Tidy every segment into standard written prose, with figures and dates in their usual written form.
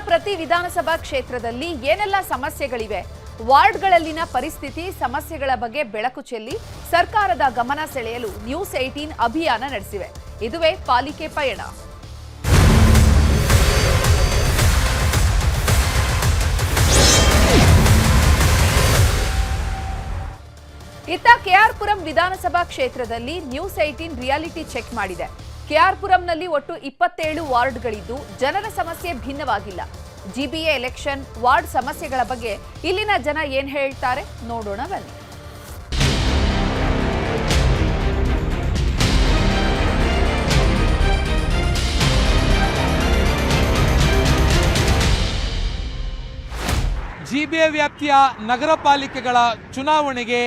ಪ್ರತಿ ವಿಧಾನಸಭಾ ಕ್ಷೇತ್ರದಲ್ಲಿ ಏನೆಲ್ಲ ಸಮಸ್ಯೆಗಳಿವೆ, ವಾರ್ಡ್ಗಳಲ್ಲಿನ ಪರಿಸ್ಥಿತಿ ಸಮಸ್ಯೆಗಳ ಬಗ್ಗೆ ಬೆಳಕು ಚೆಲ್ಲಿ ಸರ್ಕಾರದ ಗಮನ ಸೆಳೆಯಲು ನ್ಯೂಸ್ 18 ಅಭಿಯಾನ ನಡೆಸಿವೆ. ಇದುವೇ ಪಾಲಿಕೆ ಪಯಣ. ಇತ್ತ ಕೆಆರ್ಪುರಂ ವಿಧಾನಸಭಾ ಕ್ಷೇತ್ರದಲ್ಲಿ ನ್ಯೂಸ್ 18 ರಿಯಾಲಿಟಿ ಚೆಕ್ ಮಾಡಿದೆ. ಕೆಆರ್ಪುರಂನಲ್ಲಿ ಒಟ್ಟು 27 ವಾರ್ಡ್ಗಳಿದ್ದು ಜನರ ಸಮಸ್ಯೆ ಭಿನ್ನವಾಗಿಲ್ಲ. ಜಿಬಿಎ ಎಲೆಕ್ಷನ್ ವಾರ್ಡ್ ಸಮಸ್ಯೆಗಳ ಬಗ್ಗೆ ಇಲ್ಲಿನ ಜನ ಏನ್ ಹೇಳ್ತಾರೆ ನೋಡೋಣ ಬನ್ನಿ. ಜಿಬಿಎ ವ್ಯಾಪ್ತಿಯ ನಗರ ಪಾಲಿಕೆಗಳ ಚುನಾವಣೆಗೆ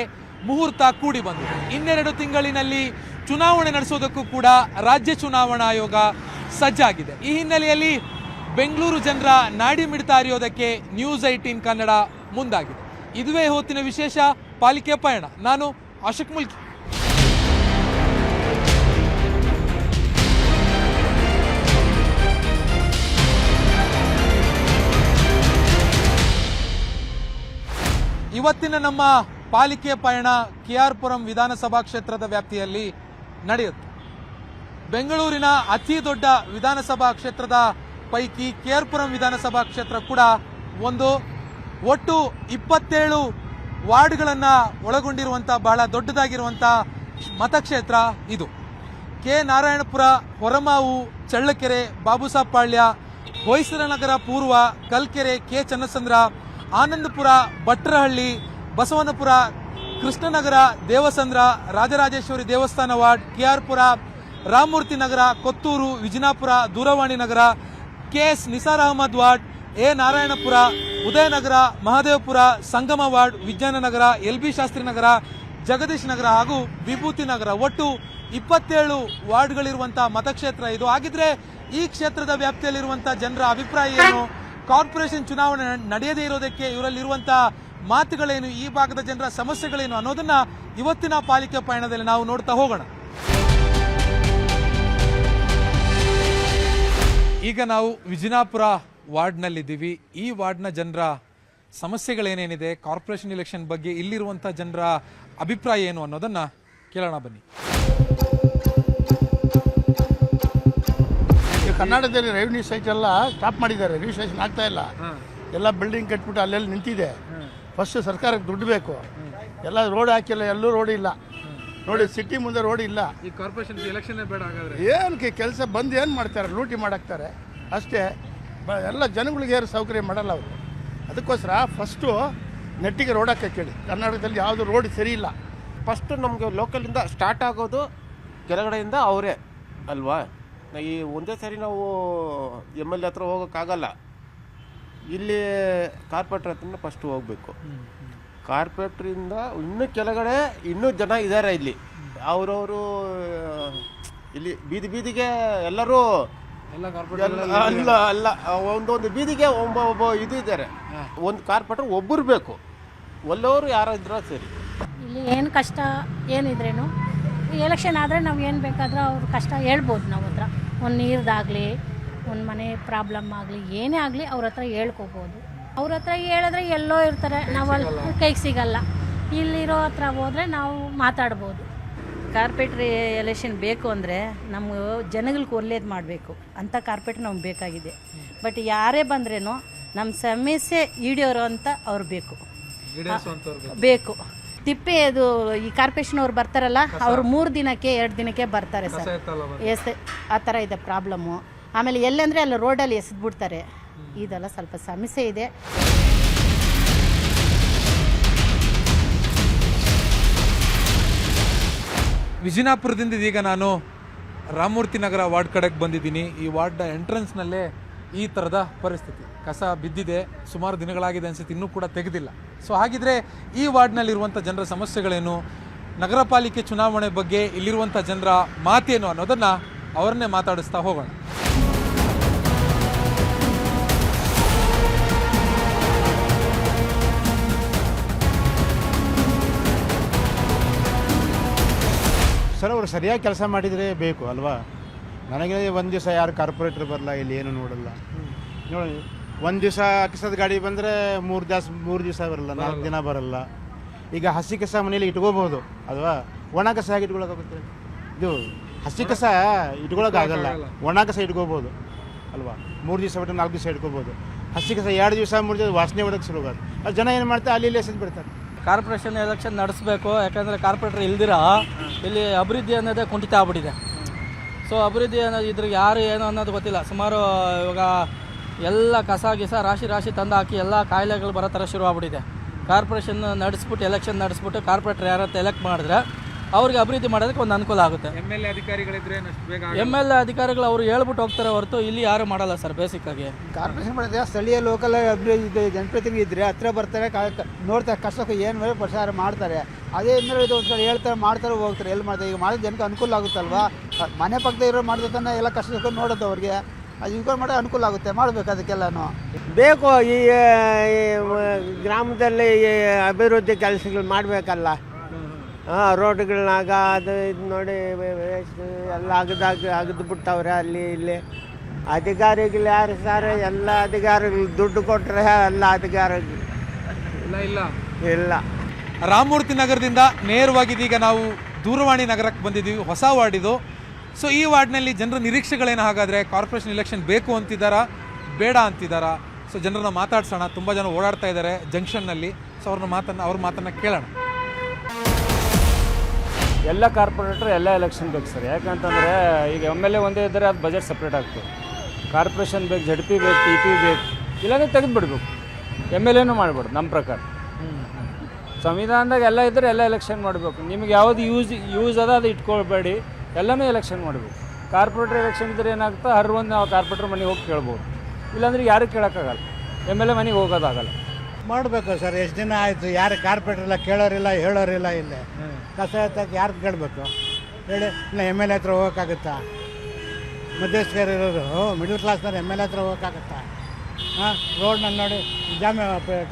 ಮುಹೂರ್ತ ಕೂಡಿ ಬಂದಿದೆ. 2 ತಿಂಗಳಿನಲ್ಲಿ ಚುನಾವಣೆ ನಡೆಸೋದಕ್ಕೂ ಕೂಡ ರಾಜ್ಯ ಚುನಾವಣಾ ಆಯೋಗ ಸಜ್ಜಾಗಿದೆ. ಈ ಹಿನ್ನೆಲೆಯಲ್ಲಿ ಬೆಂಗಳೂರು ಜನರ ನಾಡಿ ಮಿಡಿತ ಅರಿಯೋದಕ್ಕೆ ನ್ಯೂಸ್ 18 ಕನ್ನಡ ಮುಂದಾಗಿದೆ. ಇದುವೇ ಹೊತ್ತಿನ ವಿಶೇಷ ಪಾಲಿಕೆ ಪಯಣ. ನಾನು ಅಶೋಕ್ ಮುಲ್ಕಿ. ಇವತ್ತಿನ ನಮ್ಮ ಪಾಲಿಕೆ ಪಯಣ ಕೆಆರ್ಪುರಂ ವಿಧಾನಸಭಾ ಕ್ಷೇತ್ರದ ವ್ಯಾಪ್ತಿಯಲ್ಲಿ ನಡೆಯುತ್ತೆ. ಬೆಂಗಳೂರಿನ ಅತಿ ದೊಡ್ಡ ವಿಧಾನಸಭಾ ಕ್ಷೇತ್ರದ ಪೈಕಿ ಕೆಆರ್ಪುರಂ ವಿಧಾನಸಭಾ ಕ್ಷೇತ್ರ ಕೂಡ ಒಂದು. ಒಟ್ಟು 27 ವಾರ್ಡ್ಗಳನ್ನು ಒಳಗೊಂಡಿರುವಂಥ ಬಹಳ ದೊಡ್ಡದಾಗಿರುವಂಥ ಮತಕ್ಷೇತ್ರ ಇದು. ಕೆ ನಾರಾಯಣಪುರ, ಹೊರಮಾವು, ಚಳ್ಳಕೆರೆ, ಬಾಬುಸಾಪಾಳ್ಯ, ಹೊಯ್ಸಳನಗರ ಪೂರ್ವ, ಕಲ್ಕೆರೆ, ಕೆ ಚನ್ನಸಂದ್ರ, ಆನಂದಪುರ, ಭಟ್ರಹಳ್ಳಿ, ಬಸವನಪುರ, ಕೃಷ್ಣನಗರ, ದೇವಸಂದ್ರ, ರಾಜರಾಜೇಶ್ವರಿ ದೇವಸ್ಥಾನ ward, KR Pura, Ramamurthy Nagar, Kothur, Vijayapura, Doorvani Nagar, KS Nisar Ahmed ward, A Narayanapura, Udayanagar, Mahadevapura, Sangam ward, Vijnana Nagar, LB Shastri Nagar, Jagadish Nagar ಹಾಗೂ ವಿಭೂತಿ ನಗರ. ಒಟ್ಟು 27 ವಾರ್ಡ್ಗಳಿರುವಂತಹ ಮತಕ್ಷೇತ್ರ ಇದು. ಹಾಗಿದ್ರೆ ಈ ಕ್ಷೇತ್ರದ ವ್ಯಾಪ್ತಿಯಲ್ಲಿರುವಂತಹ ಜನರ ಅಭಿಪ್ರಾಯ ಏನು? ಕಾರ್ಪೊರೇಷನ್ ಚುನಾವಣೆ ನಡೆಯದೇ ಇರೋದಕ್ಕೆ ಇವರಲ್ಲಿರುವಂತಹ ಮಾತುಗಳೇನು? ಈ ಭಾಗದ ಜನರ ಸಮಸ್ಯೆಗಳೇನು ಅನ್ನೋದನ್ನ ಇವತ್ತಿನ ಪಾಲಿಕೆ ಪಯಣದಲ್ಲಿ ನಾವು ನೋಡ್ತಾ ಹೋಗೋಣ. ಈಗ ನಾವು ವಿಜಯಪುರ ವಾರ್ಡ್ನಲ್ಲಿದ್ದೀವಿ. ಈ ವಾರ್ಡ್ನ ಜನರ ಸಮಸ್ಯೆಗಳೇನೇನಿದೆ, ಕಾರ್ಪೊರೇಷನ್ ಎಲೆಕ್ಷನ್ ಬಗ್ಗೆ ಇಲ್ಲಿರುವಂಥ ಜನರ ಅಭಿಪ್ರಾಯ ಏನು ಅನ್ನೋದನ್ನ ಕೇಳೋಣ ಬನ್ನಿ. ಕರ್ನಾಟಕದಲ್ಲಿ ರೆವಿನ್ಯೂ ಸೈಟ್ ಎಲ್ಲ ಸ್ಟಾಪ್ ಮಾಡಿದ್ದಾರೆ. ರಿಜಿಸ್ಟ್ರೇಷನ್ ಆಗ್ತಾ ಇಲ್ಲ. ಎಲ್ಲ ಬಿಲ್ಡಿಂಗ್ ಕಟ್ಬಿಟ್ಟು ಅಲ್ಲೆಲ್ಲಿ ನಿಂತಿದೆ. ಫಸ್ಟ್ ಸರ್ಕಾರಕ್ಕೆ ದುಡ್ಡು ಬೇಕು. ಎಲ್ಲ ರೋಡ್ ಹಾಕಿಲ್ಲ, ಎಲ್ಲೂ ರೋಡ್ ಇಲ್ಲ ನೋಡಿ. ಸಿಟಿ ಮುಂದೆ ರೋಡ್ ಇಲ್ಲ. ಈ ಕಾರ್ಪೊರೇಷನ್ ಎಲೆಕ್ಷನ್ ಬೇಡ ಹಾಗಾದ್ರೆ ಏನಕ್ಕೆ ಕೆಲಸ ಬಂದು ಏನು ಮಾಡ್ತಾರೆ? ಲೂಟಿ ಮಾಡಾಕ್ತಾರೆ ಅಷ್ಟೇ. ಎಲ್ಲ ಜನಗಳಿಗೆ ಯಾರು ಸೌಕರ್ಯ ಮಾಡಲ್ಲ ಅವರು. ಅದಕ್ಕೋಸ್ಕರ ಫಸ್ಟು ನೆಟ್ಟಿಗೆ ರೋಡ್ ಹಾಕಕ್ಕೆ ಹೇಳಿ. ಕರ್ನಾಟಕದಲ್ಲಿ ಯಾವುದು ರೋಡ್ ಸರಿ ಇಲ್ಲ. ಫಸ್ಟು ನಮಗೆ ಲೋಕಲಿಂದ ಸ್ಟಾರ್ಟ್ ಆಗೋದು ಕೆಳಗಡೆಯಿಂದ ಅವರೇ ಅಲ್ವಾ. ಈ ಒಂದೇ ಸರಿ ನಾವು MLA ಹತ್ರ ಹೋಗೋಕ್ಕಾಗಲ್ಲ. ಇಲ್ಲಿ ಕಾರ್ಪೊರೇಟ್ರ್ ಹತ್ರ ಫಸ್ಟ್ ಹೋಗಬೇಕು. ಕಾರ್ಪೊರೇಟ್ರಿಂದ ಇನ್ನೂ ಕೆಳಗಡೆ ಇನ್ನೂ ಜನ ಇದ್ದಾರೆ ಇಲ್ಲಿ. ಅವರವರು ಇಲ್ಲಿ ಬೀದಿಗೆ ಎಲ್ಲರೂ ಅಲ್ಲ ಅಲ್ಲ ಒಂದೊಂದು ಬೀದಿಗೆ ಒಬ್ಬ ಇದು ಇದ್ದಾರೆ. ಒಂದು ಕಾರ್ಪೊರೇಟ್ರ್ ಒಬ್ಬರು ಬೇಕು. ಒಳ್ಳೆಯವರು ಯಾರೋ ಇದ್ರೂ ಸರಿ. ಇಲ್ಲಿ ಏನು ಕಷ್ಟ ಏನಿದ್ರೇನು ಎಲೆಕ್ಷನ್ ಆದರೆ ನಾವು ಏನು ಬೇಕಾದರೂ ಅವ್ರ ಕಷ್ಟ ಹೇಳ್ಬೋದು. ನಾವು ಹತ್ರ ಒಂದು ನೀರ್ದಾಗಲಿ, ಒಂದು ಮನೆ ಪ್ರಾಬ್ಲಮ್ ಆಗಲಿ, ಏನೇ ಆಗಲಿ ಅವ್ರ ಹತ್ರ ಹೇಳ್ಕೊಬೋದು. ಅವ್ರ ಹತ್ರ ಹೇಳಿದ್ರೆ ಎಲ್ಲೋ ಇರ್ತಾರೆ, ನಾವು ಅಲ್ಲಿ ಕೈಗೆ ಸಿಗಲ್ಲ. ಇಲ್ಲಿರೋ ಹತ್ರ ಹೋದರೆ ನಾವು ಮಾತಾಡ್ಬೋದು. ಕಾರ್ಪೊರೇಟ್ರ್ ಎಲೆಕ್ಷನ್ ಬೇಕು ಅಂದರೆ ನಮ್ಮ ಜನಗಳಿಗೆ ಒಳ್ಳೇದು ಮಾಡಬೇಕು ಅಂತ ಕಾರ್ಪೊರೇಟ್ರ್ ನಮ್ಗೆ ಬೇಕಾಗಿದೆ. ಬಟ್ ಯಾರೇ ಬಂದ್ರೇನೋ ನಮ್ಮ ಸಮಸ್ಯೆ ಈಡೇರೋ ಅಂತ ಅವ್ರು ಬೇಕು. ತಿಪ್ಪೆ ಅದು ಈ ಕಾರ್ಪೊರೇಷನ್ ಅವ್ರು ಬರ್ತಾರಲ್ಲ, ಅವರು 3 ದಿನಕ್ಕೆ 2 ದಿನಕ್ಕೆ ಬರ್ತಾರೆ ಸರ್. ಆ ಥರ ಇದೆ ಪ್ರಾಬ್ಲಮ್ಮು. ಆಮೇಲೆ ಎಲ್ಲಂದರೆ ಅಲ್ಲಿ ರೋಡಲ್ಲಿ ಎಸೆದ್ಬಿಡ್ತಾರೆ. ಇದೆಲ್ಲ ಸ್ವಲ್ಪ ಸಮಸ್ಯೆ ಇದೆ. ವಿಜಯಪುರದಿಂದ ಇದೀಗ ನಾನು ರಾಮಮೂರ್ತಿ ನಗರ ವಾರ್ಡ್ ಕಡೆಗೆ ಬಂದಿದ್ದೀನಿ. ಈ ವಾರ್ಡ್ನ ಎಂಟ್ರೆನ್ಸ್ನಲ್ಲೇ ಈ ಥರದ ಪರಿಸ್ಥಿತಿ. ಕಸ ಬಿದ್ದಿದೆ, ಸುಮಾರು ದಿನಗಳಾಗಿದೆ ಅನಿಸುತ್ತೆ, ಇನ್ನೂ ಕೂಡ ತೆಗೆದಿಲ್ಲ. ಸೊ ಹಾಗಿದ್ರೆ ಈ ವಾರ್ಡ್ನಲ್ಲಿರುವಂಥ ಜನರ ಸಮಸ್ಯೆಗಳೇನು, ನಗರ ಪಾಲಿಕೆ ಚುನಾವಣೆ ಬಗ್ಗೆ ಇಲ್ಲಿರುವಂಥ ಜನರ ಮಾತೇನು ಅನ್ನೋದನ್ನು ಅವರನ್ನೇ ಮಾತಾಡಿಸ್ತಾ ಹೋಗೋಣ. ಸರ್ ಅವರು ಸರಿಯಾಗಿ ಕೆಲಸ ಮಾಡಿದರೆ ಬೇಕು ಅಲ್ವಾ. ನನಗೆ ಒಂದು ದಿವಸ ಯಾರು ಕಾರ್ಪೊರೇಟರ್ ಬರಲ್ಲ, ಇಲ್ಲಿ ಏನು ನೋಡಲ್ಲ. ನೋಡಿ ಒಂದು ದಿವಸ ಕಸದ ಗಾಡಿ ಬಂದರೆ 3 ದಿವಸ ಬರಲ್ಲ, 4 ದಿನ ಬರಲ್ಲ. ಈಗ ಹಸಿ ಕಸ ಮನೇಲಿ ಇಟ್ಕೋಬಹುದು ಅಲ್ವಾ, ಒಣ ಕಸ ಹೇಗೆ ಇಟ್ಕೊಳ್ಳೋಕ್ಕಾಗುತ್ತೆ? ಇದು ಹಸಿ ಕಸ ಇಟ್ಕೊಳ್ಳೋಕ್ಕಾಗಲ್ಲ, ಒಣ ಕಸ ಇಟ್ಕೋಬೋದು ಅಲ್ವಾ. 3 ದಿವಸ ಬಿಟ್ಟು 4 ದಿವಸ ಇಟ್ಕೋಬೋದು. ಹಸಿ ಕಸ 2 ದಿವಸ 3 ದಿವಸ ವಾಸನೆ ಹೊಡೋಕ್ಕೆ ಶುರುವಾಗುತ್ತೆ. ಅದು ಜನ ಏನು ಮಾಡ್ತಾರೆ, ಅಲ್ಲಿ ಇಲ್ಲಿ ಎಸೆದು ಬಿಡ್ತಾರೆ. ಕಾರ್ಪೊರೇಷನ್ ಎಲೆಕ್ಷನ್ ನಡೆಸಬೇಕು, ಯಾಕಂದರೆ ಕಾರ್ಪೊರೇಟರ್ ಇಲ್ದಿರ ಇಲ್ಲಿ ಅಭಿವೃದ್ಧಿ ಅನ್ನೋದೇ ಕುಂಠಿತ ಆಗ್ಬಿಟ್ಟಿದೆ. ಸೊ ಅಭಿವೃದ್ಧಿ ಅನ್ನೋದು ಇದ್ರಿಗೆ ಯಾರು ಏನು ಅನ್ನೋದು ಗೊತ್ತಿಲ್ಲ. ಸುಮಾರು ಇವಾಗ ಎಲ್ಲ ಕಸ ಗಿಸ ರಾಶಿ ತಂದು ಹಾಕಿ ಎಲ್ಲ ಕಾಯಿಲೆಗಳು ಬರೋ ಥರ ಶುರುವಾಗ್ಬಿಟ್ಟಿದೆ. ಕಾರ್ಪೊರೇಷನ್ ನಡೆಸ್ಬಿಟ್ಟು ಎಲೆಕ್ಷನ್ ನಡೆಸ್ಬಿಟ್ಟು ಕಾರ್ಪೊರೇಟರ್ ಯಾರಂತ ಎಲೆಕ್ಟ್ ಮಾಡಿದ್ರೆ ಅವ್ರಿಗೆ ಅಭಿವೃದ್ಧಿ ಮಾಡೋದಕ್ಕೆ ಒಂದು ಅನುಕೂಲ ಆಗುತ್ತೆ. MLA ಅಧಿಕಾರಿಗಳಿದ್ರೆ ಬೇಗ MLA ಅಧಿಕಾರಿಗಳು ಅವರು ಹೇಳ್ಬಿಟ್ಟು ಹೋಗ್ತಾರೆ ಹೊರತು ಇಲ್ಲಿ ಯಾರು ಮಾಡಲ್ಲ ಸರ್. ಬೇಸಿಕ್ಕಾಗಿ ಕಾರ್ಪೊರೇಷನ್ ಮಾಡಿದ್ರೆ ಸ್ಥಳೀಯ ಲೋಕಲ್ ಅಭಿವೃದ್ಧಿ ಜನಪ್ರತಿನಿಧಿ ಇದ್ದರೆ ಹತ್ರ ಬರ್ತಾರೆ, ನೋಡ್ತಾರೆ ಕಷ್ಟಕ್ಕೆ ಏನು ಮೇಲೆ ಪ್ರಚಾರ ಮಾಡ್ತಾರೆ. ಅದೇ ಇನ್ನೂ ಇದು ಒಂದ್ಸಲ ಹೇಳ್ತಾರೆ, ಮಾಡ್ತಾರೆ, ಹೋಗ್ತಾರೆ. ಎಲ್ಲಿ ಮಾಡ್ತಾರೆ? ಈಗ ಮಾಡಿದ ಜನಕ್ಕೆ ಅನುಕೂಲ ಆಗುತ್ತಲ್ವಾ. ಮನೆ ಪಕ್ಕದ ಇರೋ ಮಾಡಿದ ತಾನೆ ಎಲ್ಲ ಕಷ್ಟ ನೋಡೋದು ಅವ್ರಿಗೆ. ಅದು ಇನ್ಕೊಂಡು ಮಾಡೋದು ಅನುಕೂಲ ಆಗುತ್ತೆ, ಮಾಡಬೇಕು ಅದಕ್ಕೆಲ್ಲನೂ ಬೇಕು. ಈ ಗ್ರಾಮದಲ್ಲಿ ಅಭಿವೃದ್ಧಿ ಕೆಲಸಗಳು ಮಾಡಬೇಕಲ್ಲ. ರೋಡ್ಗಳನ್ನಾಗ ಅದು ಇದು ನೋಡಿ ಎಲ್ಲ ಅಗದು ಬಿಟ್ಟವ್ರೆ ಅಲ್ಲಿ ಇಲ್ಲಿ. ಅಧಿಕಾರಿಗಳು ಯಾರು ಸರ್? ಎಲ್ಲ ಅಧಿಕಾರಿಗಳು ದುಡ್ಡು ಕೊಟ್ಟರೆ ಎಲ್ಲ ಅಧಿಕಾರಿಗಳು ಇಲ್ಲ. ರಾಮಮೂರ್ತಿ ನಗರದಿಂದ ನೇರವಾಗಿ ಇದೀಗ ನಾವು ದೂರವಾಣಿ ನಗರಕ್ಕೆ ಬಂದಿದ್ದೀವಿ, ಹೊಸ ವಾರ್ಡ್ ಇದು. ಸೊ ಈ ವಾರ್ಡ್ನಲ್ಲಿ ಜನರ ನಿರೀಕ್ಷೆಗಳೇನು? ಹಾಗಾದರೆ ಕಾರ್ಪೊರೇಷನ್ ಎಲೆಕ್ಷನ್ ಬೇಕು ಅಂತಿದ್ದಾರಾ, ಬೇಡ ಅಂತಿದ್ದಾರಾ? ಸೊ ಜನರನ್ನ ಮಾತಾಡ್ಸೋಣ. ತುಂಬ ಜನ ಓಡಾಡ್ತಾ ಇದ್ದಾರೆ ಜಂಕ್ಷನ್ನಲ್ಲಿ. ಸೊ ಅವ್ರ ಮಾತನ್ನು ಕೇಳೋಣ. ಎಲ್ಲ ಕಾರ್ಪೊರೇಟರ್ ಎಲ್ಲ ಎಲೆಕ್ಷನ್ ಬೇಕು ಸರ್. ಯಾಕಂತಂದರೆ ಈಗ MLA ಒಂದೇ ಇದ್ದರೆ ಅದು ಬಜೆಟ್ ಸಪ್ರೇಟ್ ಆಗ್ತದೆ. ಕಾರ್ಪೊರೇಷನ್ ಬೇಕು, ZP ಬೇಕು, TP ಬೇಕು, ಇಲ್ಲಾಂದರೆ ತೆಗೆದುಬಿಡ್ಬೇಕು. MLAನೂ ಮಾಡಬಾರ್ದು ನಮ್ಮ ಪ್ರಕಾರ. ಸಂವಿಧಾನದಾಗ ಎಲ್ಲ ಇದ್ದರೆ ಎಲ್ಲ ಎಲೆಕ್ಷನ್ ಮಾಡಬೇಕು. ನಿಮಗೆ ಯಾವುದು ಯೂಸ್ ಅದ ಅದು ಇಟ್ಕೊಳ್ಬೇಡಿ, ಎಲ್ಲನೂ ಎಲೆಕ್ಷನ್ ಮಾಡಬೇಕು. ಕಾರ್ಪೊರೇಟರ್ ಎಲೆಕ್ಷನ್ ಇದ್ದರೆ ಏನಾಗುತ್ತೆ, ಒಂದು ನಾವು ಕಾರ್ಪೊರೇಟರ್ ಮನೆಗೆ ಹೋಗಿ ಕೇಳ್ಬೋದು. ಇಲ್ಲಾಂದ್ರೆ ಯಾರು ಕೇಳೋಕ್ಕಾಗಲ್ಲ, MLA ಮನೆಗೆ ಹೋಗೋದಾಗಲ್ಲ. ಮಾಡಬೇಕು ಸರ್. ಎಷ್ಟು ದಿನ ಆಯಿತು, ಯಾರು ಕಾರ್ಪೊರೇಟರ್ ಎಲ್ಲ ಕೇಳೋರಿಲ್ಲ, ಹೇಳೋರಿಲ್ಲ. ಇಲ್ಲೇ ಕಸ ಎತ್ತಕ್ಕೆ ಯಾರು ಕೇಳಬೇಕು ಹೇಳಿ? ಇಲ್ಲ MLA ಹತ್ರ ಹೋಗೋಕ್ಕಾಗುತ್ತಾ? ಮಧ್ಯಸ್ಥರು ಇರೋರು ಮಿಡಲ್ ಕ್ಲಾಸ್ನವ್ರು MLA ಹತ್ರ ಹೋಗೋಕ್ಕಾಗುತ್ತಾ? ಹಾಂ, ರೋಡ್ನಲ್ಲಿ ನೋಡಿ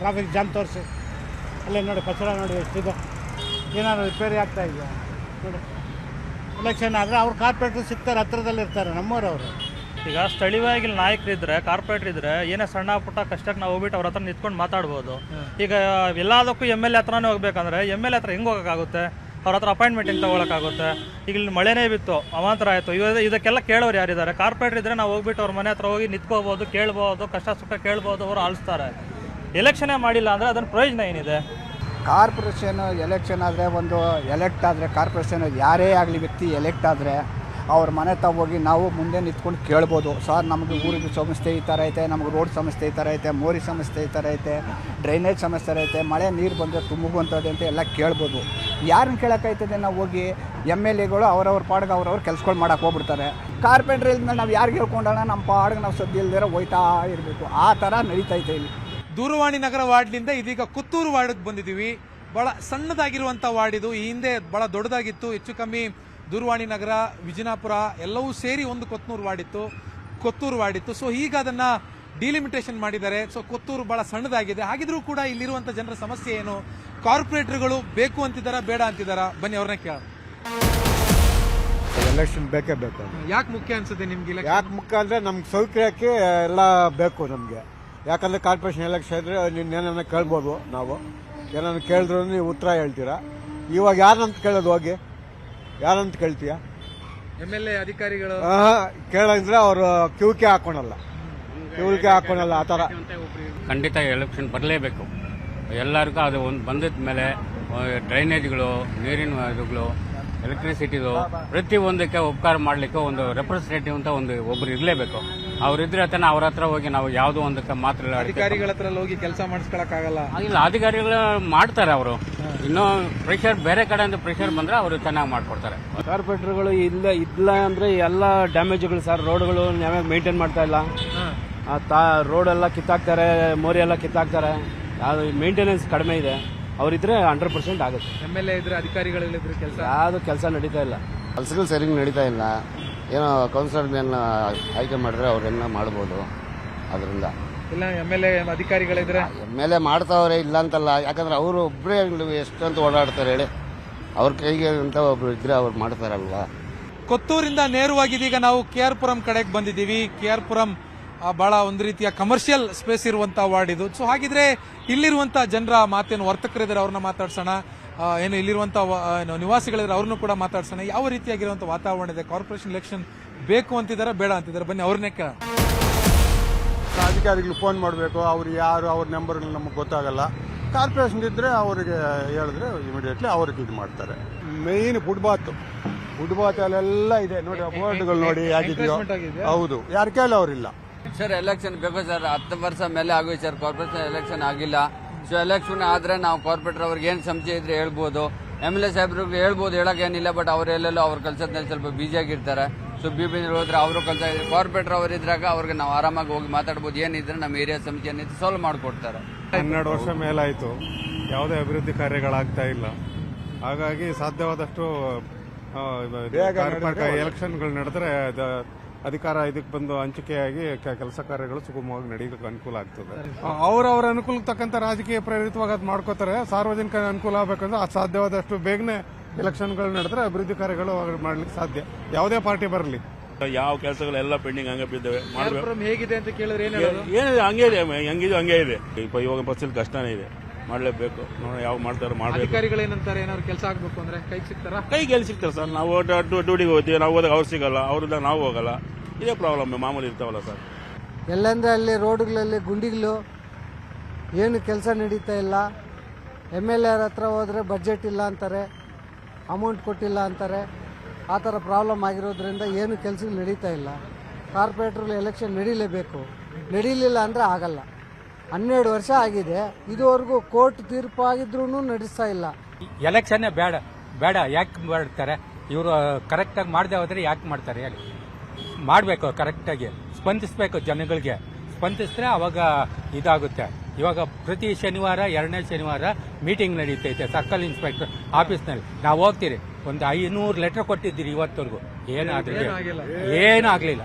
ಟ್ರಾಫಿಕ್ ಜಾಮ್ ತೋರಿಸಿ, ಅಲ್ಲೇ ನೋಡಿ ಕಚರ ನೋಡಿ ಎಷ್ಟಿದೆ, ಏನಾದ್ರು ರಿಪೇರಿ ಆಗ್ತಾ ಇದೆಯಾ ನೋಡಿ. ಎಲೆಕ್ಷನ್ ಆದರೆ ಅವ್ರು ಕಾರ್ಪೊರೇಟರ್ ಸಿಗ್ತಾರೆ, ಹತ್ರದಲ್ಲಿರ್ತಾರೆ, ನಮ್ಮೂರವರು. ಈಗ ಸ್ಥಳೀಯವಾಗಿ ನಾಯಕರಿದ್ದರೆ, ಕಾರ್ಪೊರೇಟರ್ ಇದ್ದರೆ ಏನೇ ಸಣ್ಣ ಪುಟ್ಟ ಕಷ್ಟಕ್ಕೆ ನಾವು ಹೋಗ್ಬಿಟ್ಟು ಅವ್ರ ಹತ್ರ ನಿಂತ್ಕೊಂಡು ಮಾತಾಡ್ಬೋದು. ಈಗ ಎಲ್ಲದಕ್ಕೂ MLA ಹತ್ರನೇ ಹೋಗ್ಬೇಕಂದ್ರೆ MLA ಹತ್ರ ಹೆಂಗೆ ಹೋಗೋಕ್ಕಾಗುತ್ತೆ? ಅವ್ರ ಹತ್ರ ಅಪಾಯಿಂಟ್ಮೆಂಟ್ ಹೆಂಗೆ ತೊಗೊಳಕ್ಕಾಗುತ್ತೆ? ಈಗ ಇಲ್ಲಿ ಮಳೆನೇ ಬಿತ್ತು, ಅವಾಂತರ ಆಯಿತು, ಇದಕ್ಕೆಲ್ಲ ಕೇಳೋರು ಯಾರಿದ್ದಾರೆ? ಕಾರ್ಪೊರೇಟರ್ ಇದ್ದರೆ ನಾವು ಹೋಗ್ಬಿಟ್ಟು ಅವ್ರ ಮನೆ ಹತ್ರ ಹೋಗಿ ನಿಂತ್ಕೋಬೋದು, ಕೇಳ್ಬೋದು, ಕಷ್ಟ ಸುಖ ಕೇಳ್ಬೋದು, ಅವರು ಆಲಿಸ್ತಾರೆ. ಎಲೆಕ್ಷನ್ನೇ ಮಾಡಿಲ್ಲ ಅಂದರೆ ಅದನ್ನು ಪ್ರಯೋಜನ ಏನಿದೆ? ಕಾರ್ಪೊರೇಷನ್ ಎಲೆಕ್ಷನ್ ಆದರೆ ಒಂದು ಎಲೆಕ್ಟ್ ಆದರೆ, ಕಾರ್ಪೊರೇಷನ್ ಯಾರೇ ಆಗಲಿ ವ್ಯಕ್ತಿ ಎಲೆಕ್ಟ್ ಆದರೆ ಅವ್ರ ಮನೆ ಹೋಗಿ ನಾವು ಮುಂದೆ ನಿಂತ್ಕೊಂಡು ಕೇಳ್ಬೋದು. ಸರ್, ನಮಗೆ ಊರಿಗೆ ಸಮಸ್ಯೆ ಈ ಥರ ಐತೆ, ನಮಗೆ ರೋಡ್ ಸಮಸ್ಯೆ ಈ ಥರ ಐತೆ, ಮೋರಿ ಸಮಸ್ಯೆ ಈ ಥರ ಐತೆ, ಡ್ರೈನೇಜ್ ಸಮಸ್ಯೆ ಐತೆ, ಮಳೆ ನೀರು ಬಂದರೆ ತುಂಬುವಂಥದ್ದು ಅಂತ ಎಲ್ಲ ಕೇಳ್ಬೋದು. ಯಾರನ್ನ ಕೇಳೋಕ್ಕಾಯ್ತದೆ? ನಾವು ಹೋಗಿ MLAಗಳು ಅವ್ರವ್ರ ಪಾಡ್ಗೆ ಅವ್ರವ್ರು ಕೆಲ್ಸಗಳು ಮಾಡೋಕೆ ಹೋಗ್ಬಿಡ್ತಾರೆ. ಕಾರ್ಪೊರೇಟರ್ ಇದ್ಮೇಲೆ ನಾವು ಯಾರಿಗೆ ಹೇಳ್ಕೊಂಡೋಣ, ನಮ್ಮ ಪಾಡ್ಗೆ ನಾವು ಸದ್ಯ ಇಲ್ದಿರ ಹೋಯ್ತಾ ಇರಬೇಕು. ಆ ಥರ ನಡೀತೈತೆ ಇಲ್ಲಿ. ದೂರವಾಣಿ ನಗರ ವಾರ್ಡ್ನಿಂದ ಇದೀಗ ಕೊತ್ತೂರು ವಾರ್ಡ್ಗೆ ಬಂದಿದ್ದೀವಿ. ಭಾಳ ಸಣ್ಣದಾಗಿರುವಂಥ ವಾರ್ಡ್ ಇದು. ಈ ಹಿಂದೆ ಭಾಳ ದೊಡ್ಡದಾಗಿತ್ತು. ಹೆಚ್ಚು ಕಮ್ಮಿ ದೂರವಾಣಿ ನಗರ, ವಿಜಯಪುರ ಎಲ್ಲವೂ ಸೇರಿ ಒಂದು ಕೊತ್ತೂರು ವಾರ್ಡ್ ಇತ್ತು. ಸೊ ಈಗ ಅದನ್ನು ಡಿಲಿಮಿಟೇಷನ್ ಮಾಡಿದ್ದಾರೆ. ಸೊ ಕೊತ್ತೂರು ಭಾಳ ಸಣ್ಣದಾಗಿದೆ. ಹಾಗಿದ್ರೂ ಕೂಡ ಇಲ್ಲಿರುವಂಥ ಜನರ ಸಮಸ್ಯೆ ಏನು? ಕಾರ್ಪೊರೇಟರ್ಗಳು ಬೇಕು ಅಂತಿದ್ದಾರಾ, ಬೇಡ ಅಂತಿದ್ದಾರಾ? ಬನ್ನಿ ಅವ್ರನ್ನ ಕೇಳೋಣ. ಎಲೆಕ್ಷನ್ ಬೇಕೇ ಬೇಕು. ಯಾಕೆ ಮುಖ್ಯ ಅನ್ಸುತ್ತೆ ನಿಮ್ಗೆ? ಯಾಕೆ ಮುಖ್ಯ ಅಂದರೆ ನಮ್ಗೆ ಸೌಕರ್ಯಕ್ಕೆ ಎಲ್ಲ ಬೇಕು ನಮಗೆ. ಯಾಕಂದರೆ ಕಾರ್ಪೊರೇಷನ್ ಎಲೆಕ್ಷನ್ ಇದ್ರೆ ನಿನ್ನೇನ ಕೇಳ್ಬೋದು. ನಾವು ಏನಾದ್ರು ಕೇಳಿದ್ರು ನೀವು ಉತ್ತರ ಹೇಳ್ತೀರಾ. ಇವಾಗ ಯಾರನ್ನಂತ ಕೇಳೋದು? ಹೋಗಿ ಯಾರಂತ ಕೇಳ್ತೀಯ? MLA ಅಧಿಕಾರಿಗಳು ಕೇಳಿದ್ರೆ ಅವರು ಕ್ಯೂಕೆ ಹಾಕೊಳಲ್ಲ, ಆ ಥರ. ಖಂಡಿತ ಎಲೆಕ್ಷನ್ ಬರಲೇಬೇಕು ಎಲ್ಲರಿಗೂ. ಅದು ಒಂದು ಬಂದಿದ ಮೇಲೆ ಡ್ರೈನೇಜ್ಗಳು, ನೀರಿನ ಇದುಗಳು, ಎಲೆಕ್ಟ್ರಿಸಿಟಿದು ಪ್ರತಿಯೊಂದಕ್ಕೆ ಉಪಕಾರ ಮಾಡಲಿಕ್ಕೆ ಒಂದು ರೆಪ್ರೆಸೆಂಟೇಟಿವ್ ಅಂತ ಒಬ್ರು ಇರಲೇಬೇಕು. ಅವರಿದ್ರೆ ತಾನೆ ಅವ್ರ ಹತ್ರ ಹೋಗಿ ನಾವು ಯಾವುದೋ ಒಂದಕ್ಕೆ ಮಾತ್ರ ಅಧಿಕಾರಿಗಳ ಹತ್ರ ಹೋಗಿ ಕೆಲಸ ಮಾಡಿಸ್ಕೊಳಕ್ಕಾಗಲ್ಲ. ಇಲ್ಲ, ಅಧಿಕಾರಿಗಳು ಮಾಡ್ತಾರೆ. ಅವರು ಇನ್ನೂ ಪ್ರೆಷರ್, ಬೇರೆ ಕಡೆಯಿಂದ ಪ್ರೆಷರ್ ಬಂದ್ರೆ ಅವರು ಚೆನ್ನಾಗಿ ಮಾಡ್ಕೊಡ್ತಾರೆ. ಕಾರ್ಪೊರೇಟರ್ಗಳು ಇಲ್ಲ ಅಂದರೆ ಎಲ್ಲ ಡ್ಯಾಮೇಜ್ಗಳು ಸರ್. ರೋಡ್ಗಳು ನಾವೇ ಮೇಂಟೈನ್ ಮಾಡ್ತಾ ಇಲ್ಲ. ರೋಡ್ ಎಲ್ಲ ಕಿತ್ತಾಕ್ತಾರೆ, ಮೋರಿ ಎಲ್ಲ ಕಿತ್ತಾಕ್ತಾರೆ. ಯಾವುದು ಮೇಂಟೆನೆನ್ಸ್ ಕಡಿಮೆ ಇದೆ. ಅವರಿದ್ರೆ 100% ಆಗುತ್ತೆ. MLA ಇದ್ರೆ, ಅಧಿಕಾರಿಗಳಿದ್ರೆ ಯಾವುದು ಕೆಲಸ ನಡೀತಾ ಇಲ್ಲ. ಕೆಲಸಗಳು ಸರಿಯಾಗಿ ನಡೀತಾ ಇಲ್ಲ. ಏನೋ ಕೌನ್ಸಿಲರ್ನ ಆಯ್ಕೆ ಮಾಡಿದ್ರೆ ಅವ್ರೆಲ್ಲ ಮಾಡ್ಬೋದು. ಅದರಿಂದ ಇಲ್ಲ MLA ಅಧಿಕಾರಿಗಳಿದ್ರೆ MLA ಮಾಡ್ತಾವ್ರೆ, ಇಲ್ಲ ಅಂತಲ್ಲ. ಯಾಕಂದ್ರೆ ಅವರು ಒಬ್ಬರೇ ಎಷ್ಟಂತ ಓಡಾಡ್ತಾರೆ ಹೇಳಿ. ಅವ್ರ ಕೈಗೆ ಅಂತ ಒಬ್ರು ಇದ್ರೆ ಅವ್ರು ಮಾಡ್ತಾರಲ್ವಾ. ಕೊತ್ತೂರಿಂದ ನೇರವಾಗಿ ಇದೀಗ ನಾವು KR ಪುರಂ ಕಡೆಗೆ ಬಂದಿದ್ದೀವಿ. KR ಪುರಂ ಬಹಳ ಒಂದು ರೀತಿಯ ಕಮರ್ಷಿಯಲ್ ಸ್ಪೇಸ್ ಇರುವಂತಹ ವಾರ್ಡ್ ಇದು. ಸೊ ಹಾಗಿದ್ರೆ ಇಲ್ಲಿರುವಂತಹ ಜನರ ಮಾತೇನು ವರ್ತಕರಿದ್ದಾರೆ ಅವ್ರನ್ನ ಮಾತಾಡ್ಸೋಣ, ಏನು ಇಲ್ಲಿರುವಂತಹ ನಿವಾಸಿಗಳಿದ್ದಾರೆ ಅವ್ರನ್ನೂ ಕೂಡ ಮಾತಾಡ್ಸೋಣ. ಯಾವ ರೀತಿಯಾಗಿರುವಂತಹ ವಾತಾವರಣ ಇದೆ, ಕಾರ್ಪೊರೇಷನ್ ಎಲೆಕ್ಷನ್ ಬೇಕು ಅಂತಿದ್ದಾರೆ ಬೇಡ ಅಂತಿದ್ದಾರೆ, ಬನ್ನಿ ಅವ್ರನ್ನೇ ಕೇಳೋಣ. ಅಧಿಕಾರಿಗಳು ಫೋನ್ ಮಾಡಬೇಕು, ಅವ್ರು ಯಾರು, ಅವ್ರ ನಂಬರ್ಗಳು ನಮಗೆ ಗೊತ್ತಾಗಲ್ಲ. ಕಾರ್ಪೊರೇಷನ್ ಇದ್ದರೆ ಅವರಿಗೆ ಹೇಳಿದ್ರೆ ಇಮಿಡಿಯೇಟ್ಲಿ ಅವ್ರಿಗೆ ಇದು ಮಾಡ್ತಾರೆ. ಮೇಯ್ನ್ ಫುಟ್ಬಾತ್ ಅಲ್ಲೆಲ್ಲ ಇದೆ ನೋಡಿ, ಬೋರ್ಡ್ಗಳು ನೋಡಿ ಆಗಿದೆಯೋ. ಹೌದು, ಯಾರು ಕೇಳೋರಿಲ್ಲ ಸರ್. ಎಲೆಕ್ಷನ್ ಬೇಕು ಸರ್, 10 ವರ್ಷ ಮೇಲೆ ಆಗೋಯ್ತು ಸರ್, ಕಾರ್ಪೊರೇಷನ್ ಎಲೆಕ್ಷನ್ ಆಗಿಲ್ಲ. ಸೊ ಎಲೆಕ್ಷನ್ ಆದ್ರೆ ನಾವು ಕಾರ್ಪೊರೇಟರ್ ಅವ್ರಿಗೆ ಏನು ಸಂಶಯ ಇದ್ರೆ ಹೇಳ್ಬೋದು, MLA ಸಾಹೇಬ್ರಿಗೆ ಹೇಳ್ಬೋದು, ಹೇಳೋಕ್ಕೇನಿಲ್ಲ. ಬಟ್ ಅವರೆಲ್ಲೆಲ್ಲೋ ಅವ್ರ ಕೆಲಸದಲ್ಲಿ ಸ್ವಲ್ಪ ಬಿಜಿ ಆಗಿರ್ತಾರೆ. ಸೊ BB ಹೋದ್ರೆ ಅವರು ಕೆಲಸ, ಕಾರ್ಪೊರೇಟರ್ ಅವರು ಇದ್ರಾಗ ಅವ್ರಿಗೆ ನಾವು ಆರಾಮಾಗಿ ಹೋಗಿ ಮಾತಾಡ್ಬೋದು, ಏನಿದ್ರೆ ನಮ್ಮ ಏರಿಯಾ ಸಮಸ್ಯೆ ಏನಿದ್ರೆ ಸಾಲ್ವ್ ಮಾಡಿಕೊಡ್ತಾರೆ. 12 ವರ್ಷ ಮೇಲಾಯಿತು, ಯಾವುದೇ ಅಭಿವೃದ್ಧಿ ಕಾರ್ಯಗಳಾಗ್ತಾ ಇಲ್ಲ. ಹಾಗಾಗಿ ಸಾಧ್ಯವಾದಷ್ಟು ಎಲೆಕ್ಷನ್ಗಳು ನಡೆದ್ರೆ ಅಧಿಕಾರ ಇದಕ್ಕೆ ಬಂದು ಹಂಚಿಕೆಯಾಗಿ ಕೆಲಸ ಕಾರ್ಯಗಳು ಸುಗಮವಾಗಿ ನಡೆಯಲಿಕ್ಕೆ ಅನುಕೂಲ ಆಗ್ತದೆ. ಅವರವರ ಅನುಕೂಲಕ್ಕೆ ತಕ್ಕಂತ ರಾಜಕೀಯ ಪ್ರೇರಿತವಾಗಿ ಅದು ಮಾಡ್ಕೋತಾರೆ. ಸಾರ್ವಜನಿಕ ಅನುಕೂಲ ಆಗಬೇಕಂದ್ರೆ ಅದು ಸಾಧ್ಯವಾದಷ್ಟು ಬೇಗನೆ ಎಲೆಕ್ಷನ್ಗಳು ನಡೆದ್ರೆ ಅಭಿವೃದ್ಧಿ ಕಾರ್ಯಗಳು ಮಾಡ್ಲಿಕ್ಕೆ ಸಾಧ್ಯ, ಯಾವುದೇ ಪಾರ್ಟಿ ಬರಲಿ. ಯಾವ ಕೆಲಸಗಳೆಲ್ಲ ಪೆಂಡಿಂಗ್ ಹಂಗೆ ಬಿದ್ದೇವೆ. ಹೇಗಿದೆ ಅಂತ ಕೇಳಿದ್ರೆ ಏನಿದೆ ಹಂಗೆ ಇದೆ, ಹೆಂಗಿದು ಹಂಗೆ ಇದೆ. ಇವಾಗ ಬಸ್ಸಲ್ಲಿ ಕಷ್ಟನೇ ಇದೆ, ಮಾಡಲೇಬೇಕು. ನೋಡಿ ಯಾವ ಮಾಡ್ತಾರೋ ಮಾಡಬೇಕು. ಅಧಿಕಾರಿಗಳು ಏನಂತಾರೆ, ಏನಾದ್ರು ಕೆಲಸ ಆಗ್ಬೇಕು ಅಂದ್ರೆ ಕೈಗೆ ಸಿಗ್ತಾರ? ಕೈಗೆ ಸಿಗ್ತಾರೆ ಸರ್. ನಾವು ಡ್ಯೂಟಿಗೆ ಹೋಗ್ತೀವಿ, ನಾವು ಹೋದಾಗ ಅವ್ರು ಸಿಗಲ್ಲ, ಅವ್ರದಾಗ ನಾವು ಹೋಗಲ್ಲ. ಇದೇ ಪ್ರಾಬ್ಲಮ್ ಮಾಮೂಲಿ ಇರ್ತಾವಲ್ಲ ಸರ್. ಎಲ್ಲಂದ್ರೆ ಅಲ್ಲಿ ರೋಡ್ಗಳಲ್ಲಿ ಗುಂಡಿಗಳು ಏನು ಕೆಲಸ ನಡೀತಾ ಇಲ್ಲ. MLA ಹತ್ರ ಹೋದರೆ ಬಡ್ಜೆಟ್ ಇಲ್ಲ ಅಂತಾರೆ, ಅಮೌಂಟ್ ಕೊಟ್ಟಿಲ್ಲ ಅಂತಾರೆ. ಆ ಥರ ಪ್ರಾಬ್ಲಮ್ ಆಗಿರೋದ್ರಿಂದ ಏನು ಕೆಲಸಗಳು ನಡೀತಾ ಇಲ್ಲ. ಕಾರ್ಪೊರೇಟರ್ ಎಲೆಕ್ಷನ್ ನಡೀಲೇಬೇಕು, ನಡೀಲಿಲ್ಲ ಅಂದರೆ ಆಗಲ್ಲ. 12 ವರ್ಷ ಆಗಿದೆ, ಇದುವರೆಗೂ ಕೋರ್ಟ್ ತೀರ್ಪು ಆಗಿದ್ರೂ ನಡೆಸ್ತಾ ಇಲ್ಲ. ಎಲೆಕ್ಷನ್ನೇ ಬೇಡ ಯಾಕೆ ಮಾಡ್ತಾರೆ ಇವರು? ಕರೆಕ್ಟಾಗಿ ಮಾಡದೆ ಹೋದ್ರೆ ಯಾಕೆ ಮಾಡ್ತಾರೆ ಹೇಳಿ? ಮಾಡಬೇಕು, ಕರೆಕ್ಟಾಗಿ ಸ್ಪಂದಿಸಬೇಕು, ಜನಗಳಿಗೆ ಸ್ಪಂದಿಸಿದ್ರೆ ಅವಾಗ ಇದಾಗುತ್ತೆ. ಇವಾಗ ಪ್ರತಿ ಶನಿವಾರ 2ನೇ ಶನಿವಾರ ಮೀಟಿಂಗ್ ನಡೀತೈತೆ ಸರ್ಕಲ್ ಇನ್ಸ್ಪೆಕ್ಟರ್ ಆಫೀಸ್ನಲ್ಲಿ. ನಾವು ಹೋಗ್ತೀರಿ, ಒಂದು 500 ಲೆಟರ್ ಕೊಟ್ಟಿದ್ದೀರಿ ಇವತ್ತವರೆಗೂ, ಏನೂ ಆಗಲಿಲ್ಲ.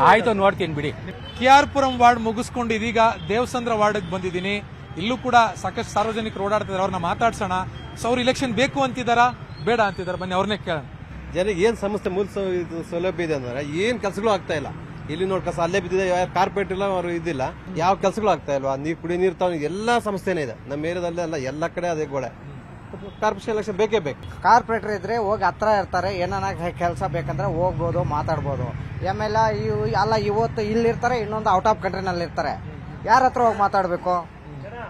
ಆಯ್ತು, ನೋಡ್ತೀನಿ ಬಿಡಿ. KR ಪುರಂ ವಾರ್ಡ್ ಮುಗಿಸ್ಕೊಂಡು ಇದೀಗ ದೇವಸಂದ್ರ ವಾರ್ಡ್ಗೆ ಬಂದಿದ್ದೀನಿ. ಇಲ್ಲೂ ಕೂಡ ಸಾಕಷ್ಟು ಸಾರ್ವಜನಿಕರು ಓಡಾಡ್ತಿದ್ದಾರೆ, ಅವ್ರನ್ನ ಮಾತಾಡ್ಸೋಣ. ಸೊ ಅವ್ರು ಇಲೆಕ್ಷನ್ ಬೇಕು ಅಂತಿದಾರಾ ಬೇಡ ಅಂತಿದಾರ, ಬನ್ನಿ ಅವ್ರನ್ನೇ ಕೇಳೋಣ. ಜನರಿಗೆ ಏನ್ ಸಮಸ್ಯೆ, ಮೂಲ ಸೌಲಭ್ಯ ಇದೆ ಅಂದ್ರೆ ಏನ್ ಕೆಲಸಗಳು ಆಗ್ತಾ ಇಲ್ಲ. ಇಲ್ಲಿ ನೋಡಿ ಕಸ ಅಲ್ಲೇ ಬಿದ್ದಿದೆ, ಕಾರ್ಪೊರೇಟ್ ಇಲ್ಲ, ಅವರು ಇದಿಲ್ಲ, ಯಾವ ಕೆಲಸಗಳು ಆಗ್ತಾ ಇಲ್ವಾ. ಕುಡಿ ನೀರು ತಾವ ಎಲ್ಲಾ ಸಮಸ್ಯೆನೇ ಇದೆ ನಮ್ಮ ಏರಿಯಾದಲ್ಲಿ. ಎಲ್ಲ ಕಡೆ ಅದೇ ಗೋಡೆ. ಕಾರ್ಪೊರೇಷನ್ ಎಲೆಕ್ಷನ್ ಬೇಕೇ ಬೇಕು. ಕಾರ್ಪೊರೇಟರ್ ಇದ್ರೆ ಹೋಗಿ ಹತ್ರ ಇರ್ತಾರೆ, ಏನಾನ ಕೆಲಸ ಬೇಕಂದ್ರೆ ಹೋಗ್ಬೋದು, ಮಾತಾಡ್ಬೋದು. MLA ಅಲ್ಲ ಇವತ್ತು ಇಲ್ಲಿರ್ತಾರೆ, ಇನ್ನೊಂದು ಔಟ್ ಆಫ್ ಕಂಟ್ರಿನಲ್ಲಿ ಇರ್ತಾರೆ. ಯಾರ ಹತ್ರ ಹೋಗಿ ಮಾತಾಡಬೇಕು?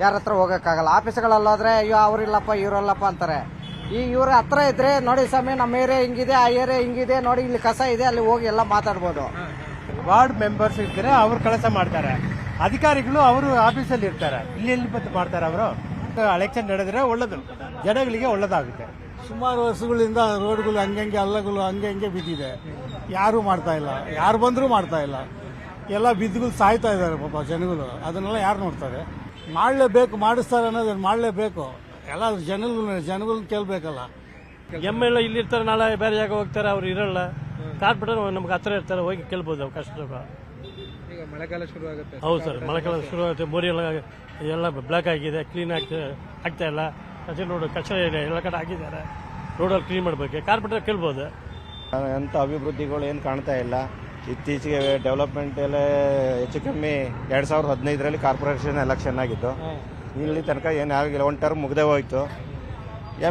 ಯಾರ ಹತ್ರ ಹೋಗಕ್ಕಾಗಲ್ಲ. ಆಫೀಸ್ಗಳಲ್ಲಾದ್ರೆ ಅಯ್ಯೋ ಅವ್ರಿಲ್ಲಪ್ಪ ಇವರಲ್ಲಪ್ಪ ಅಂತಾರೆ. ಇವ್ರ ಹತ್ರ ಇದ್ರೆ ನೋಡಿ ಸ್ವಾಮಿ, ನಮ್ಮ ಏರಿಯಾ ಹಿಂಗಿದೆ, ಆ ಏರಿಯಾ ಹಿಂಗಿದೆ, ನೋಡಿ ಇಲ್ಲಿ ಕಸ ಇದೆ, ಅಲ್ಲಿ ಹೋಗಿ ಎಲ್ಲ ಮಾತಾಡ್ಬೋದು. ವಾರ್ಡ್ ಮೆಂಬರ್ಸ್ ಇರ್ತಾರೆ, ಅವ್ರು ಕೆಲಸ ಮಾಡ್ತಾರೆ. ಅಧಿಕಾರಿಗಳು ಅವರು ಆಫೀಸಲ್ಲಿ ಇರ್ತಾರೆ, ಇಲ್ಲಿ ಬಂದು ಮಾಡ್ತಾರೆ. ಅವರು ಎಲೆಕ್ಷನ್ ನಡೆದ್ರೆ ಒಳ್ಳೇದು, ಜನಗಳಿಗೆ ಒಳ್ಳೇದಾಗುತ್ತೆ. ಸುಮಾರು ವರ್ಷಗಳಿಂದ ರೋಡ್ಗಳು ಹಂಗೆ ಅಲ್ಲಗಳು ಹಂಗೆ ಬಿದ್ದಿದೆ, ಯಾರು ಮಾಡ್ತಾ ಇಲ್ಲ. ಯಾರು ಬಂದರೂ ಮಾಡ್ತಾ ಇಲ್ಲ, ಎಲ್ಲ ಬಿದ್ದುಗಳು ಸಾಯ್ತಾ ಇದ್ದಾರೆ ಪಾಪ ಜನಗಳು. ಅದನ್ನೆಲ್ಲ ಯಾರು ನೋಡ್ತಾರೆ? ಮಾಡಲೇಬೇಕು, ಮಾಡಿಸ್ತಾರೆ ಅನ್ನೋದನ್ನ ಮಾಡಲೇಬೇಕು. ಎಲ್ಲ ಜನಗಳನ್ನ ಕೇಳಬೇಕಲ್ಲ. MLA ಇಲ್ಲಿರ್ತಾರೆ, ನಾಳೆ ಬೇರೆ ಜಾಗ ಹೋಗ್ತಾರೆ, ಅವ್ರು ಇರಲ್ಲ. ಕಾರ್ಪೊರೇಟರ್ ನಮ್ಗೆ ಹತ್ರ ಇರ್ತಾರೆ, ಹೋಗಿ ಕೇಳ್ಬೋದು ಅವ್ರು ಕಷ್ಟ. ಈಗ ಮಳೆಗಾಲ ಶುರು ಆಗುತ್ತೆ. ಹೌದು ಸರ್, ಮಳೆಗಾಲ ಶುರು ಆಗುತ್ತೆ. ಬೋರಿ ಎಲ್ಲ ಬ್ಲಾಕ್ ಆಗಿದೆ, ಕ್ಲೀನ್ ಆಗ್ತಾ ಇಲ್ಲ. ಕಚೇರಿ ರೋಡ್ ಕಚಡ ಇದೆ, ಎಲ್ಲ ಕಡೆ ಹಾಕಿದ್ದಾರೆ. ರೋಡಲ್ಲಿ ಕ್ಲೀನ್ ಮಾಡಬೇಕು, ಕಾರ್ಪೊರೇಟರ್ ಕೇಳ್ಬೋದು. ಎಂಥ ಅಭಿವೃದ್ಧಿಗಳು ಏನು ಕಾಣ್ತಾ ಇಲ್ಲ. ಇತ್ತೀಚೆಗೆ ಡೆವಲಪ್ಮೆಂಟ್ ಎಲ್ಲ ಹೆಚ್ಚು ಕಮ್ಮಿ 2015ರಲ್ಲಿ ಕಾರ್ಪೊರೇಷನ್ ಎಲೆಕ್ಷನ್ ಆಗಿತ್ತು. ಇಲ್ಲಿ ತನಕ ಏನು ಆಗಿಲ್ಲ, 1 ಟರ್ಮ್ ಮುಗ್ದೇ ಹೋಯ್ತು.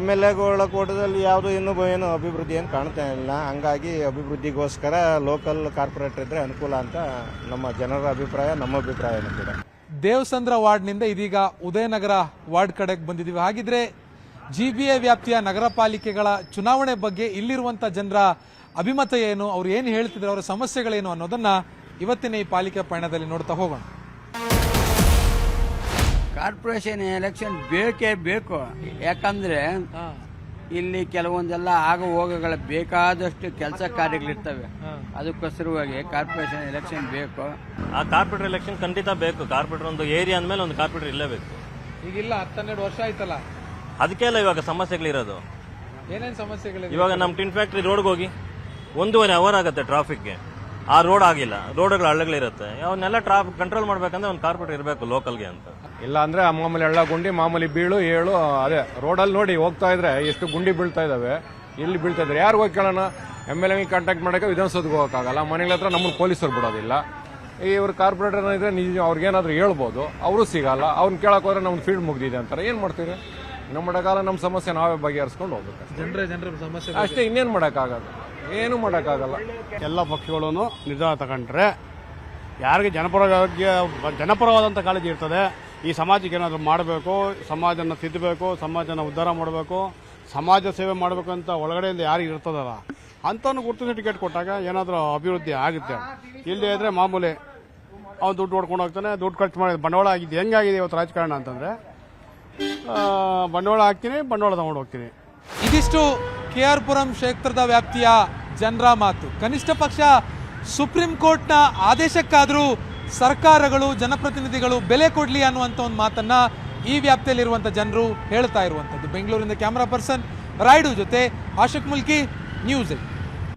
MLAಗಳ ಕೋಟದಲ್ಲಿ ಯಾವುದು ಏನು ಅಭಿವೃದ್ಧಿ ಏನು ಕಾಣ್ತಾ ಇಲ್ಲ. ಹಂಗಾಗಿ ಅಭಿವೃದ್ಧಿಗೋಸ್ಕರ ಲೋಕಲ್ ಕಾರ್ಪೊರೇಟರ್ ಇದ್ರೆ ಅನುಕೂಲ ಅಂತ ನಮ್ಮ ಜನರ ಅಭಿಪ್ರಾಯ, ನಮ್ಮ ಅಭಿಪ್ರಾಯ ಕೂಡ. ದೇವಸಂದ್ರ ವಾರ್ಡ್ನಿಂದ ಇದೀಗ ಉದಯನಗರ ವಾರ್ಡ್ ಕಡೆಗೆ ಬಂದಿದ್ದೀವಿ. ಹಾಗಿದ್ರೆ GBA ವ್ಯಾಪ್ತಿಯ ನಗರ ಪಾಲಿಕೆಗಳ ಚುನಾವಣೆ ಬಗ್ಗೆ ಇಲ್ಲಿರುವಂತಹ ಜನರ ಅಭಿಮತ ಏನು, ಅವ್ರು ಏನು ಹೇಳ್ತಿದ್ರು, ಅವರ ಸಮಸ್ಯೆಗಳೇನು ಅನ್ನೋದನ್ನ ಇವತ್ತಿನ ಈ ಪಾಲಿಕೆ ಪಯಣದಲ್ಲಿ ನೋಡ್ತಾ ಹೋಗೋಣ. ಕಾರ್ಪೊರೇಷನ್ ಎಲೆಕ್ಷನ್ ಬೇಕೇ ಬೇಕು. ಯಾಕಂದ್ರೆ ಇಲ್ಲಿ ಕೆಲವೊಂದೆಲ್ಲ ಆಗ ಹೋಗಗಳ ಬೇಕಾದಷ್ಟು ಕೆಲಸ ಕಾರ್ಯಗಳಿರ್ತವೆ. ಅದಕ್ಕೋಸ್ಕರವಾಗಿ ಕಾರ್ಪೊರೇಷನ್ ಎಲೆಕ್ಷನ್ ಬೇಕು. ಆ ಕಾರ್ಪೊರೇಟರ್ ಎಲೆಕ್ಷನ್ ಖಂಡಿತ ಬೇಕು. ಕಾರ್ಪೊರೇಟರ್ ಒಂದು ಏರಿಯಾ ಅಂದಮೇಲೆ ಒಂದು ಕಾರ್ಪೊರೇಟರ್ ಇರಲೇಬೇಕು. ಈಗಿಲ್ಲ, 12 ವರ್ಷ ಆಯ್ತಲ್ಲ. ಅದಕ್ಕೆಲ್ಲ ಇವಾಗ ಸಮಸ್ಯೆಗಳಿರೋದು. ಏನೇನು ಸಮಸ್ಯೆಗಳಿವೆ? ಇವಾಗ ನಮ್ಮ ಟಿನ್ ಫ್ಯಾಕ್ಟ್ರಿ ರೋಡ್ಗೆ ಹೋಗಿ 1.5 ಅವರ್ ಆಗುತ್ತೆ ಟ್ರಾಫಿಕ್ಗೆ. ಆ ರೋಡ್ ಆಗಿಲ್ಲ, ರೋಡ್ಗಳು ಹಳ್ಳಗಳಿರುತ್ತೆ. ಅವನ್ನೆಲ್ಲ ಟ್ರಾಫಿಕ್ ಕಂಟ್ರೋಲ್ ಮಾಡ್ಬೇಕಂದ್ರೆ ಒಂದು ಕಾರ್ಪೊರೇಟರ್ ಇರಬೇಕು ಲೋಕಲ್ಗೆ ಅಂತ. ಇಲ್ಲ ಅಂದ್ರೆ ಮಾಮೂಲಿ ಹಳ್ಳ ಗುಂಡಿ, ಮಾಮೂಲಿ ಬೀಳು ಏಳು, ಅದೇ ರೋಡಲ್ಲಿ ನೋಡಿ ಹೋಗ್ತಾ ಇದ್ರೆ ಎಷ್ಟು ಗುಂಡಿ ಬೀಳ್ತಾ ಇದಾವೆ, ಎಲ್ಲಿ ಬೀಳ್ತಾ ಇದ್ರೆ ಯಾರು ಹೋಗಿ ಕೇಳೋಣ? MLA ಕಾಂಟ್ಯಾಕ್ಟ್ ಮಾಡೋಕೆ ವಿಧಾನಸೌಧಕ್ಕೆ ಹೋಗೋಕ್ಕಾಗಲ್ಲ, ಮನೆಗಳ ಹತ್ರ ನಮ್ಮನ್ನು ಪೊಲೀಸರು ಬಿಡೋದಿಲ್ಲ. ಇವ್ರು ಕಾರ್ಪೊರೇಟರ್ ಇದ್ರೆ ನಿಜ ಅವ್ರಿಗೇನಾದ್ರೂ ಹೇಳ್ಬೋದು, ಅವರು ಸಿಗಲ್ಲ. ಅವ್ರನ್ನ ಕೇಳಕ್ ಹೋದ್ರೆ ನಮ್ದು ಫೀಲ್ಡ್ ಮುಗ್ದಿದೆ ಅಂತಾರೆ. ಏನ್ ಮಾಡ್ತೀರಿ? ನಮ್ಮ ಮಾಡೋಕ್ಕಾಗಲ್ಲ. ನಮ್ಮ ಸಮಸ್ಯೆ ನಾವೇ ಬಗೆಹರಿಸ್ಕೊಂಡು ಹೋಗ್ಬೇಕು ಜನರ ಸಮಸ್ಯೆ ಅಷ್ಟೇ. ಇನ್ನೇನು ಮಾಡೋಕ್ಕಾಗಲ್ಲ, ಏನು ಮಾಡೋಕ್ಕಾಗಲ್ಲ. ಎಲ್ಲ ಪಕ್ಷಗಳು ನಿರ್ಧಾರ ತಗೊಂಡ್ರೆ ಯಾರಿಗೆ ಜನಪರವಾದಂಥ ಕಾಳಜಿ ಇರ್ತದೆ, ಈ ಸಮಾಜಕ್ಕೆ ಏನಾದರೂ ಮಾಡಬೇಕು, ಸಮಾಜನ ತಿದ್ದಬೇಕು, ಸಮಾಜನ ಉದ್ಧಾರ ಮಾಡಬೇಕು, ಸಮಾಜ ಸೇವೆ ಮಾಡಬೇಕು ಅಂತ ಒಳಗಡೆಯಿಂದ ಯಾರಿಗೆ ಇರ್ತದಲ್ಲ ಅಂಥವ್ನು ಗುರುತಿನ ಟಿಕೆಟ್ ಕೊಟ್ಟಾಗ ಏನಾದರೂ ಅಭಿವೃದ್ಧಿ ಆಗುತ್ತೆ. ಇಲ್ಲದೆ ಇದ್ರೆ ಮಾಮೂಲಿ ಅವ್ನು ದುಡ್ಡು ಹೊಡ್ಕೊಂಡು ಹೋಗ್ತಾನೆ. ದುಡ್ಡು ಖರ್ಚು ಮಾಡಿ ಬಂಡವಾಳ ಆಗಿದೆ. ಹೆಂಗಾಗಿದೆ ಇವತ್ತು ರಾಜಕಾರಣ ಅಂತಂದರೆ, ಬಂಡವಾಳ ಹಾಕ್ತೀನಿ, ಬಂಡವಾಳ ತಗೊಂಡು ಹೋಗ್ತೀನಿ. ಇದಿಷ್ಟು KR ಪುರಂ ಕ್ಷೇತ್ರದ ವ್ಯಾಪ್ತಿಯ ಜನರ ಮಾತು. ಕನಿಷ್ಠ ಪಕ್ಷ ಸುಪ್ರೀಂ ಕೋರ್ಟ್ನ ಆದೇಶಕ್ಕಾದರೂ ಸರ್ಕಾರಗಳು, ಜನಪ್ರತಿನಿಧಿಗಳು ಬೆಲೆ ಕೊಡಲಿ ಅನ್ನುವಂಥ ಒಂದು ಮಾತನ್ನ ಈ ವ್ಯಾಪ್ತಿಯಲ್ಲಿರುವಂಥ ಜನರು ಹೇಳ್ತಾ ಇರುವಂಥದ್ದು. ಬೆಂಗಳೂರಿನ ಕ್ಯಾಮರಾ ಪರ್ಸನ್ ರಾಯ್ಡು ಜೊತೆ ಆಶಿಕ್ ಮುಲ್ಕಿ, ನ್ಯೂಸ್ 8.